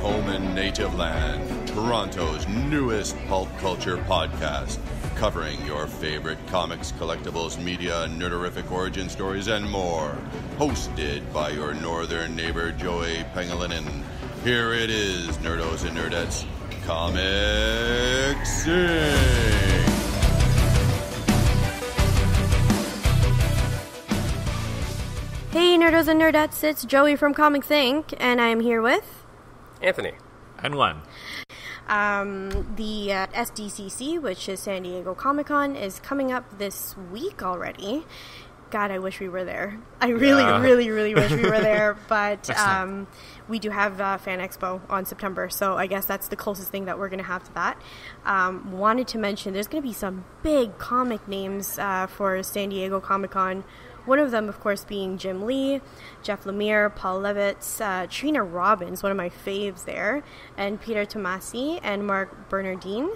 home and native land, Toronto's newest pulp culture podcast, covering your favorite comics, collectibles, media, nerderific origin stories, and more. Hosted by your northern neighbor, Jowy Pangolinin. Here it is, nerdos and nerdettes, Comic Sync. Hey nerdos and nerdettes, it's Joey from Comic Sync, and I'm here with... Anthony. And Len. The SDCC, which is San Diego Comic-Con, is coming up this week already. God, I wish we were there. I really wish we were there, but we do have Fan Expo on September, so I guess that's the closest thing that we're going to have to that. Wanted to mention, there's going to be some big comic names for San Diego Comic-Con. One of them, of course, being Jim Lee, Jeff Lemire, Paul Levitz, Trina Robbins, one of my faves there, and Peter Tomasi and Mark Bernardine.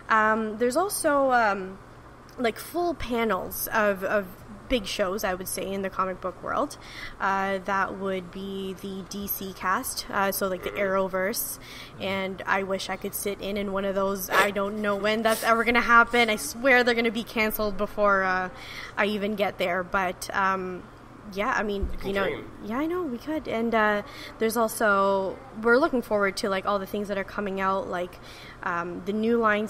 There's also full panels of big shows, I would say, in the comic book world. That would be the DC cast, so like the Arrowverse, and I wish I could sit in one of those. I don't know when that's ever going to happen. I swear they're going to be canceled before I even get there, but yeah, I mean, you know, yeah, I know, we could. And there's also, we're looking forward to like all the things that are coming out, like the New Line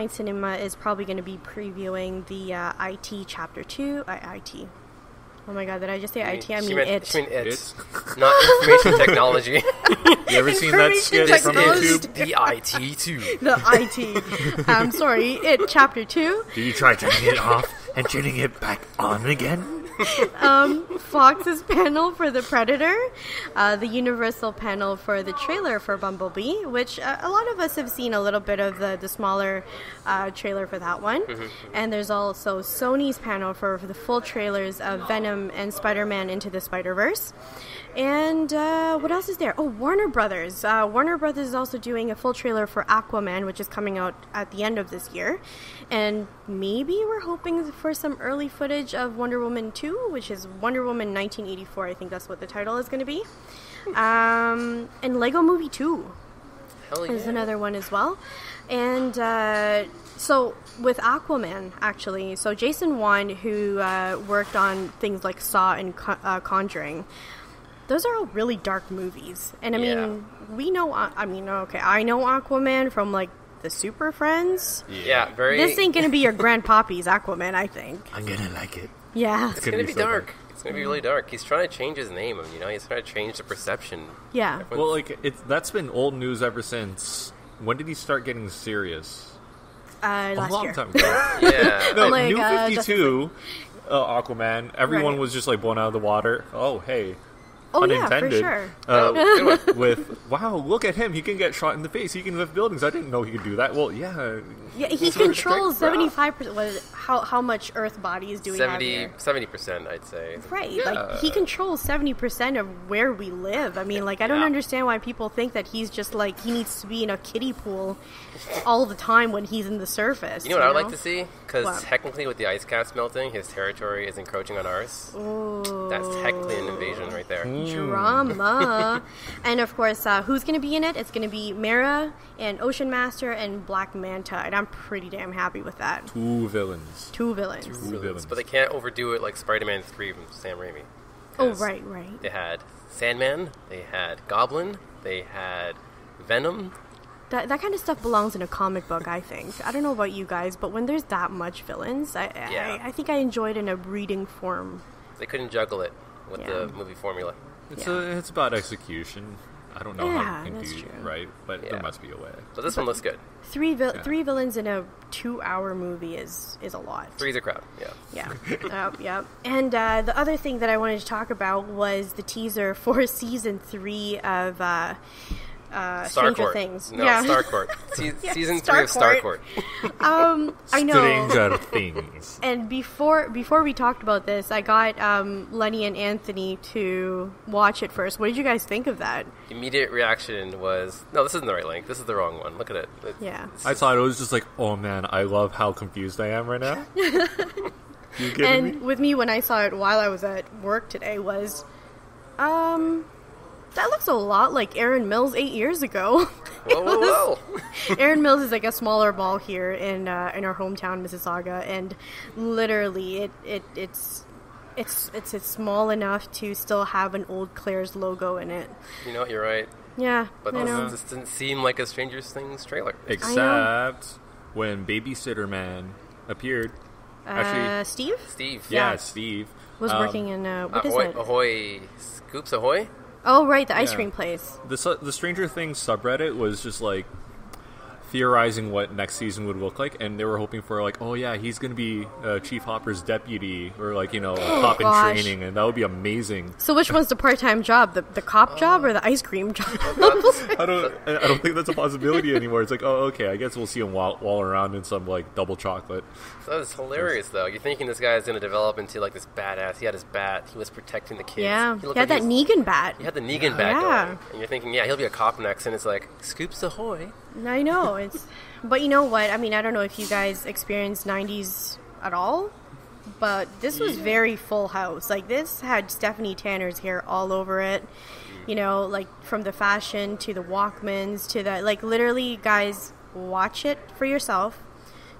Cinema is probably going to be previewing the IT Chapter 2, IT. Oh my god, did I just say IT? I mean it. You mean it. Not information technology. You ever seen that skit from YouTube? The IT too. The IT. I'm sorry, it Chapter 2. Do you try turning it off and turning it back on again? Fox's panel for The Predator, the Universal panel for the trailer for Bumblebee, which a lot of us have seen a little bit of the smaller trailer for that one. Mm-hmm. And there's also Sony's panel for the full trailers of Venom and Spider-Man Into the Spider-Verse. And what else is there? Oh, Warner Brothers. Warner Brothers is also doing a full trailer for Aquaman, which is coming out at the end of this year. And maybe we're hoping for some early footage of Wonder Woman 2, which is Wonder Woman 1984. I think that's what the title is going to be. And Lego Movie 2 is another one as well. And so with Aquaman, actually, so Jason Wan, who worked on things like Saw and Conjuring, those are all really dark movies. And I mean, we know, I know Aquaman from like the Super Friends. Yeah, very. This ain't gonna be your grandpappy's Aquaman, I think. I'm gonna like it. Yeah. It's gonna be dark. It's gonna be really dark. He's trying to change his name, you know, he's trying to change the perception. Yeah. Well, like, that's been old news ever since. When did he start getting serious? Last a long year. time ago. Yeah. No, like, New 52, Aquaman, everyone was just like blown out of the water. Oh, hey. Oh, unintended. Yeah, for sure. With, wow, look at him. He can get shot in the face. He can lift buildings. I didn't know he could do that. Well, yeah. Yeah, he controls 75%. How much Earth bodies do we have here? 70%, I'd say. Right. Yeah. Like, he controls 70% of where we live. I mean, like, I don't understand why people think that he's just, like, he needs to be in a kiddie pool all the time when he's in the surface. You know what I would like to see? Because technically with the ice caps melting, his territory is encroaching on ours. Ooh. That's technically an invasion right there. Drama. And, of course, who's going to be in it? It's going to be Mera and Ocean Master and Black Manta. And I'm pretty damn happy with that. Two villains. But they can't overdo it like Spider-Man 3 from Sam Raimi. Oh, right. They had Sandman, they had Goblin, they had Venom. That kind of stuff belongs in a comic book, I think. I don't know about you guys, but when there's that much villains, I think I enjoy it in a reading form. They couldn't juggle it with the movie formula. It's about execution. I don't know how you can do it right, but there must be a way. So this one looks good. Three villains in a 2-hour movie is a lot. Three's a crowd, yeah. Yeah. And the other thing that I wanted to talk about was the teaser for Season 3 of Stranger Things. No, Starcourt. Season 3 of Starcourt. I know. Stranger Things. And before we talked about this, I got Lenny and Anthony to watch it first. What did you guys think of that? Immediate reaction was, no, this isn't the right link. This is the wrong one. Look at it. I thought it was just like, oh man, I love how confused I am right now. You kidding me? With me, when I saw it while I was at work today, was, that looks a lot like Aaron Mills 8 years ago. Whoa. Aaron Mills is like a smaller mall here in our hometown, Mississauga, and literally it's small enough to still have an old Claire's logo in it. You know, you're right. Yeah, but this didn't seem like a Stranger Things trailer. Except when Babysitter Man appeared. Steve? Steve. Yeah, Steve. Was working in, what is it? Ahoy. Scoops Ahoy? Oh, right, the ice cream place. The Stranger Things subreddit was just, like, theorizing what next season would look like, and they were hoping for, like, oh, yeah, he's going to be Chief Hopper's deputy, or, like, you know, a cop in training, and that would be amazing. So which one's the part-time job? The cop job or the ice cream job? I don't think that's a possibility anymore. It's like, oh, okay, I guess we'll see him wall around in some, like, double chocolate. That was hilarious, though. You're thinking this guy's going to develop into, like, this badass. He had his bat. He was protecting the kids. Yeah, he had that Negan bat. He had the Negan bat going. And you're thinking, yeah, he'll be a cop next, and it's like, Scoops Ahoy. I know. But you know what? I mean, I don't know if you guys experienced 90s at all, but this was very Full House. Like, this had Stephanie Tanner's hair all over it. You know, like, from the fashion to the Walkmans to the... Like, literally, guys, watch it for yourself.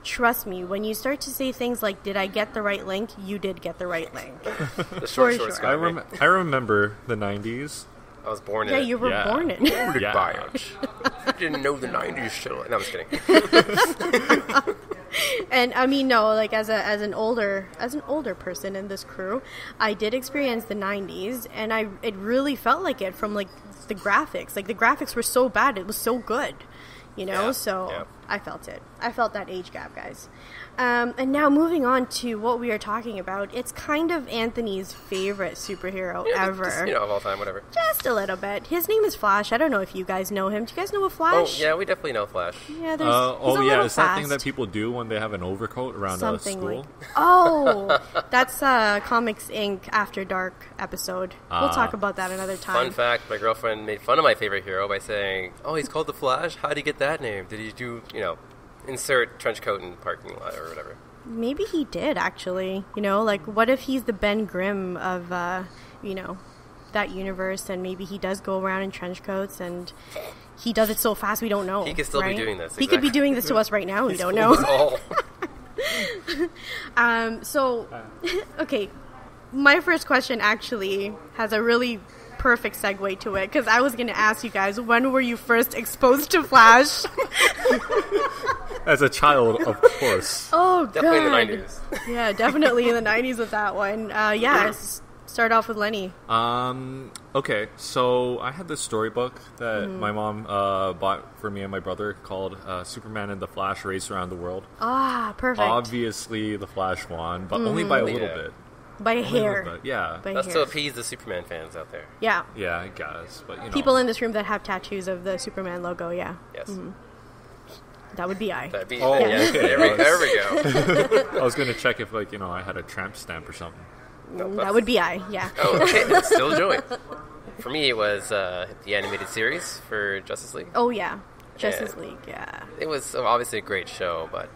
Trust me, when you start to say things like, did I get the right link? You did get the right link. The short sure. I remember the 90s. I was born in it. Yeah, you were born in it. I didn't know the 90s show. No, I'm just kidding. And I mean, no, like as an older person in this crew, I did experience the 90s, and it really felt like it from like the graphics. Like the graphics were so bad, it was so good. You know, I felt it. I felt that age gap, guys. And now moving on to what we are talking about, it's kind of Anthony's favorite superhero ever. Just, of all time, whatever. Just a little bit. His name is Flash. I don't know if you guys know him. Do you guys know a Flash? Oh, yeah, we definitely know Flash. Yeah, it's that thing that people do when they have an overcoat around a school? That's Comics Inc. After Dark episode. We'll talk about that another time. Fun fact, my girlfriend made fun of my favorite hero by saying, oh, he's called the Flash? How'd he get that name? Did he do, insert trench coat in parking lot or whatever? Maybe he did, actually. Like, what if he's the Ben Grimm of, that universe, and maybe he does go around in trench coats, and he does it so fast we don't know. He could still be doing this. He could be doing this to us right now. We don't know. Okay, my first question actually has a really perfect segue to it, because I was going to ask you guys, when were you first exposed to Flash? As a child, of course. Oh, definitely in the 90s. Yeah, definitely in the 90s with that one. Start off with Lenny. Okay, so I had this storybook that my mom bought for me and my brother called Superman and the Flash Race Around the World. Ah, perfect. Obviously, the Flash won, but only by a little bit. By a hair. That's to appease the Superman fans out there. Yeah. Yeah, I guess. But people in this room that have tattoos of the Superman logo, yeah. Yes. Mm-hmm. That would be I. That'd be okay. There we go. I was going to check if, I had a tramp stamp or something. No, that would be I, yeah. Oh, okay. That's still Jowy. For me, it was the animated series for Justice League. Oh, yeah. Justice League, yeah. It was obviously a great show, but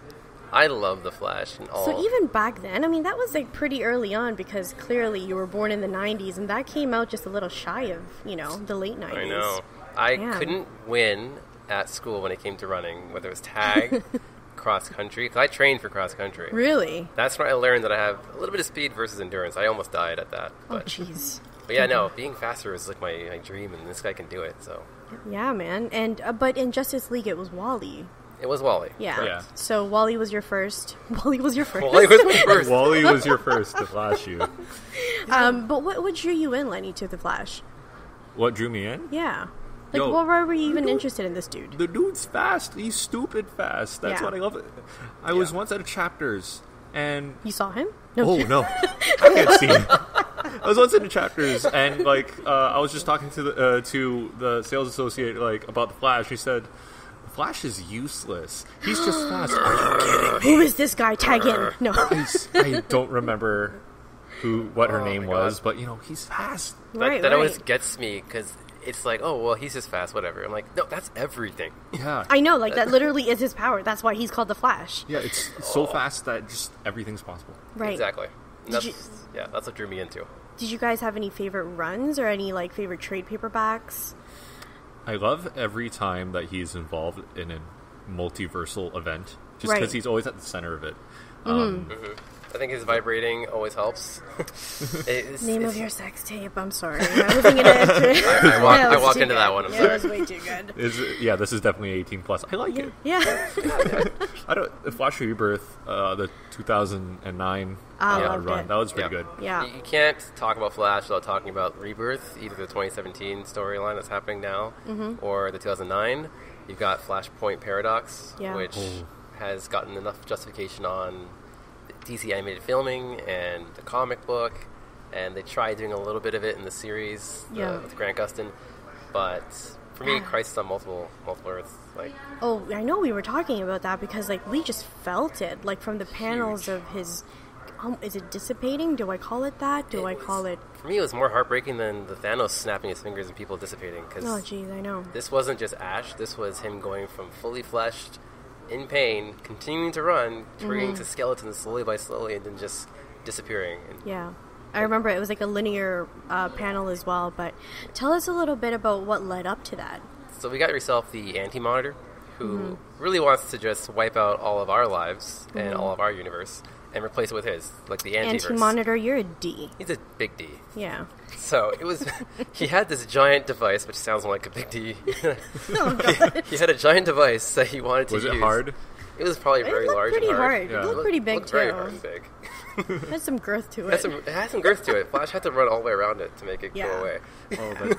I love The Flash and all. So even back then, I mean, that was like pretty early on, because clearly you were born in the 90s, and that came out just a little shy of, the late 90s. I know. I couldn't win at school when it came to running, whether it was tag, cross country, because I trained for cross country. Really? That's when I learned that I have a little bit of speed versus endurance. I almost died at that. Oh, jeez. But yeah, no, being faster was like my dream, and this guy can do it, so. Yeah, man. And but in Justice League, it was Wally. It was Wally. Yeah. So Wally was your first. Wally was my first. Wally was your first to Flash you. But what drew you in, Lenny, to the Flash? What drew me in? Yeah. Like, why were you even interested in this dude? The dude's fast. He's stupid fast. That's what I love. I was once at a Chapters, and... You saw him? No. I can't see him. I was once in the Chapters, and, I was just talking to the sales associate, about the Flash. He said, the Flash is useless. He's just fast. Are you kidding me? Who is this guy? Tag in. No. I don't remember what her name was, but, he's fast. That always gets me, because... It's like, oh, well, he's just fast, whatever. I'm like, no, that's everything. Yeah. I know, that literally is his power. That's why he's called the Flash. Yeah, it's so fast that just everything's possible. Right. Exactly. That's what drew me into. Did you guys have any favorite runs or any like favorite trade paperbacks? I love every time that he's involved in a multiversal event, just Right. because he's always at the center of it. I think his vibrating always helps. Name of your sex tape. I'm sorry. I was thinking it. I walked into that one. I'm It sorry. was way too good. This is definitely 18 plus. I like it. Yeah. I don't. The Flash Rebirth, the 2009 loved run, it. that was pretty Yeah. good. Yeah. You can't talk about Flash without talking about Rebirth, either the 2017 storyline that's happening now, or the 2009. You've got Flashpoint Paradox, Yeah. which has gotten enough justification on DC animated filming and the comic book, and they tried doing a little bit of it in the series with Grant Gustin, but for me, Crisis on Multiple Earths, like, Oh, I know we were talking about that because like we just felt it, like from the panels of his. Is it dissipating? Do I call it that? Do I call it? for me, it was more heartbreaking than the Thanos snapping his fingers and people dissipating, because Oh, geez, I know. this wasn't just Ash, this was him going from fully fleshed, in pain, continuing to run, turning to skeleton slowly by slowly, and then just disappearing. And Yeah. I remember it was like a linear panel as well, but tell us a little bit about what led up to that. so we got yourself the Anti-Monitor, who really wants to just wipe out all of our lives and all of our universe and replace it with his, like the Antiverse. Anti-Monitor, you're a D. He's a big D. Yeah. So it was, he had this giant device, which sounds like a big D. Oh, God. He had a giant device that he wanted to use. Was it hard? It was probably very looked large pretty and hard. hard. Yeah. It looked pretty big, looked too. very hard and big. It had some girth to It it. had some girth to it. Flash had to run all the way around it to make it Yeah. go away. Oh,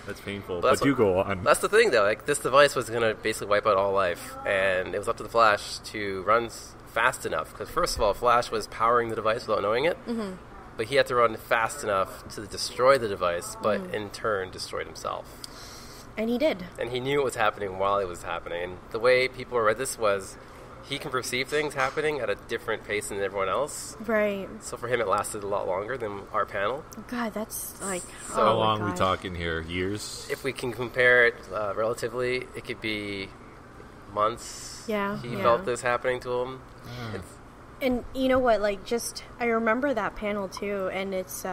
that's painful. That's But do what- go on. That's the thing, though. Like, this device was going to basically wipe out all life, and it was up to the Flash to run fast enough. Because first of all, Flash was powering the device without knowing it, but he had to run fast enough to destroy the device, but in turn destroyed himself. And he did. And he knew what was happening while it was happening. And the way people read this was, he can perceive things happening at a different pace than everyone else. Right. So for him, it lasted a lot longer than our panel. God, that's like... So How oh my long we God. talking here? Years? If we can compare it relatively, it could be months. Yeah, He yeah. felt this happening to him. It's, And you know what, like, just, I remember that panel too, and it's,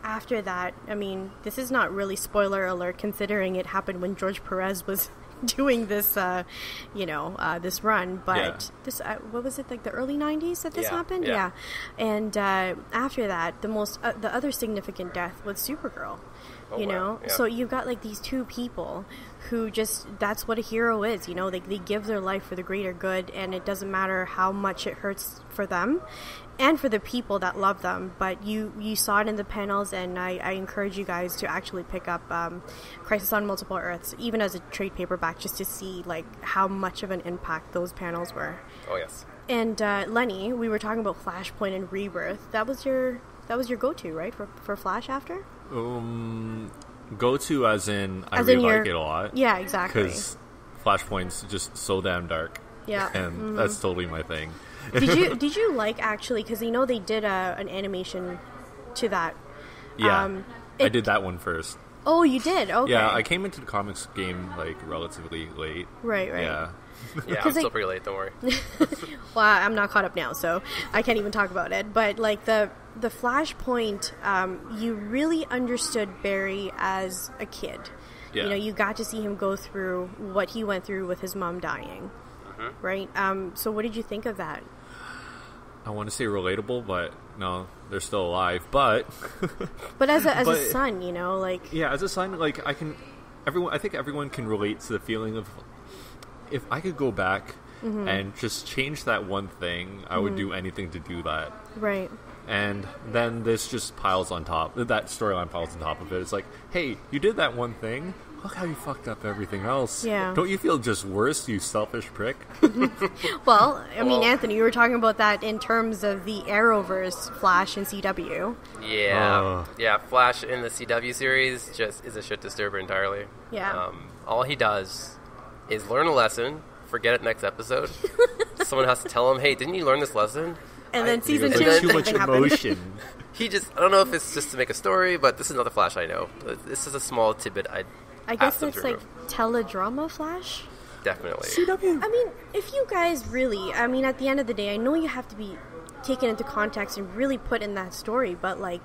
after that, I mean, this is not really spoiler alert, considering it happened when George Perez was doing this, this run, but Yeah. this, what was it, like the early 90s that this Yeah, happened? yeah. And after that, the other significant death was Supergirl. Oh, You wow, know, yeah. so you've got like these two people who that's what a hero is, you know, they give their life for the greater good, and it doesn't matter how much it hurts for them and for the people that love them. But you saw it in the panels, and I encourage you guys to actually pick up Crisis on Multiple Earths, even as a trade paperback, just to see like how much of an impact those panels were. oh, yes. And Lenny, we were talking about Flashpoint and Rebirth. That was your go-to, right, for Flash after? Go to as in I As really in like your- it a lot. Yeah, exactly. Because Flashpoint's just so damn dark. Yeah. And that's totally my thing. Did you like, actually, because you know they did an animation to that. Yeah. I it- did that one first. Oh, you did? Okay. Yeah, I came into the comics game like relatively late. Right. Yeah. Yeah, I'm 'Cause, still like- pretty late, don't worry. Well, I'm not caught up now, so I can't even talk about it. But like the Flashpoint, you really understood Barry as a kid. Yeah. You know, you got to see him go through what he went through with his mom dying. Right. So what did you think of that? I want to say relatable, but no, they're still alive. But But as a But- son, you know, like yeah, as a son, like I think everyone can relate to the feeling of if I could go back and just change that one thing, I would do anything to do that. right. And then this just piles on top. That storyline piles on top of it. It's like, hey, you did that one thing. Look how you fucked up everything else. Yeah. Don't you feel just worse, you selfish prick? Well, I mean, Well- Anthony, you were talking about that in terms of the Arrowverse Flash and CW. Yeah. Yeah, Flash in the CW series just is a shit disturber entirely. Yeah. All he does is learn a lesson, forget it next episode. Someone has to tell him, hey, didn't you learn this lesson? And then season There's 2, then- too same much thing happened. emotion. He just, I don't know if it's just to make a story, but this is not the Flash I know. This is a small tidbit I guess asked them that's to like remove. teledrama Flash. Definitely. I mean, if you guys really, I mean, at the end of the day, I know you have to be taken into context and really put in that story, but like,